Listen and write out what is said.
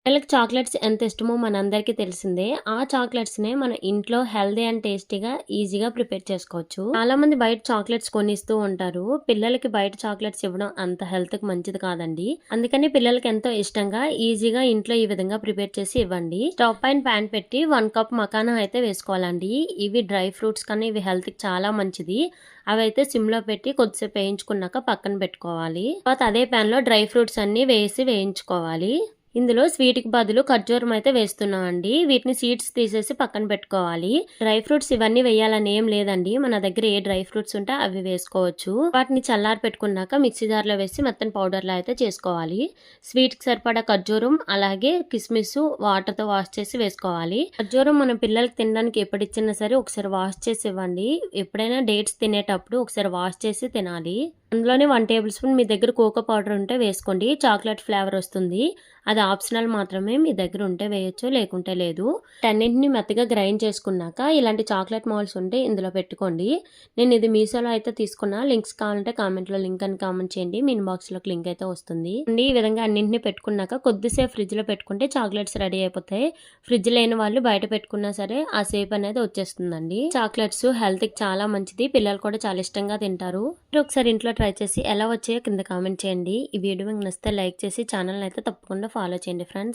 పిల్లలకి చాక్లెట్స్ ఎంత ఇష్టమో మనందరికీ తెలిసిందే. ఆ చాక్లెట్స్‌నే మన ఇంట్లో హెల్తీ అండ్ టేస్టీగా ఈజీగా ప్రిపేర్ చేసుకోవచ్చు. చాలామంది బయట చాక్లెట్స్ కొనిస్తూ ఉంటారు. పిల్లలకి బయట చాక్లెట్స్ ఇవ్వడం అంత హెల్త్‌కి మంచిది కాదండి. అందుకని పిల్లలకి ఎంతో ఇష్టంగా ఈజీగా ఇంట్లో ఈ విధంగా ప్రిపేర్ చేసి ఇవ్వండి. స్టవ్ పైన పాన్ పెట్టి 1 కప్ మకానా అయితే వేసుకోవాలండి. ఇవి డ్రై ఫ్రూట్స్ కన్నా ఇవి హెల్త్‌కి చాలా మంచిది. అవైతే సిమ్‌లో పెట్టి కొద్దిసేపు వేయించుకున్నాక పక్కన పెట్టుకోవాలి. తర్వాత అదే పాన్‌లో డ్రై ఫ్రూట్స్ అన్నీ వేసి వేయించుకోవాలి. ఇందులో స్వీట్‌కి బదులు ఖర్జూరం అయితే వేస్తున్నామండి. వీటిని సీడ్స్ తీసేసి పక్కన పెట్టుకోవాలి. డ్రై ఫ్రూట్స్ ఇవన్నీ వేయాలని ఏం లేదండి. మన దగ్గర ఏ డ్రై ఫ్రూట్స్ ఉంటే అవి వేసుకోవచ్చు. వాటిని చల్లారి పెట్టుకున్నాక మిక్సీ జార్‌లో వేసి మెత్తని పౌడర్‌లా అయితే చేసుకోవాలి. స్వీట్‌కి సరిపడా ఖర్జూరం అలాగే కిస్మిస్ వాటర్‌తో వాష్ చేసి వేసుకోవాలి. ఖర్జూరం మన పిల్లలకి తినడానికి ఎప్పుడిచ్చినా సరే ఒకసారి వాష్ చేసి ఇవ్వండి. ఎప్పుడైనా డేట్స్ తినేటప్పుడు ఒకసారి వాష్ చేసి తినాలి. అందులోనే 1 టేబుల్ స్పూన్ మీ దగ్గర కోకో పౌడర్ ఉంటే వేసుకోండి. చాక్లెట్ ఫ్లేవర్ వస్తుంది. అది ఆప్షనల్ మాత్రమే. మీ దగ్గర ఉంటే వేయొచ్చు లేకుంటే లేదు. వీటన్నింటిని మెత్తగా గ్రైండ్ చేసుకున్నాక ఇలాంటి చాక్లెట్ మౌల్డ్స్ ఉంటే ఇందులో పెట్టుకోండి. నేను ఇది మీషోలో అయితే తీసుకున్నా. లింక్స్ కావాలంటే కామెంట్‌లో లింక్ అని కామెంట్ చేయండి. మీ ఇన్‌బాక్స్‌లోకి లింక్ అయితే వస్తుంది. ఈ విధంగా అన్నింటిని పెట్టుకున్నాక కొద్దిసేపు ఫ్రిడ్జ్‌లో పెట్టుకుంటే చాక్లెట్స్ రెడీ అయిపోతాయి. ఫ్రిడ్జ్ లేని వాళ్ళు బయట పెట్టుకున్నా సరే ఆ షేప్ అనేది వచ్చేస్తుందండి. చాక్లెట్స్ హెల్త్‌కి చాలా మంచిది. పిల్లలు కూడా చాలా ఇష్టంగా తింటారు. మీరు ఒకసారి ఇంట్లో ట్రై చేసి ఎలా వచ్చాయో కింద కామెంట్ చేయండి. ఈ వీడియో మీకు నచ్చితే లైక్ చేసి ఛానల్‌ని అయితే తప్పకుండా ఫాలో చేయండి ఫ్రెండ్స్.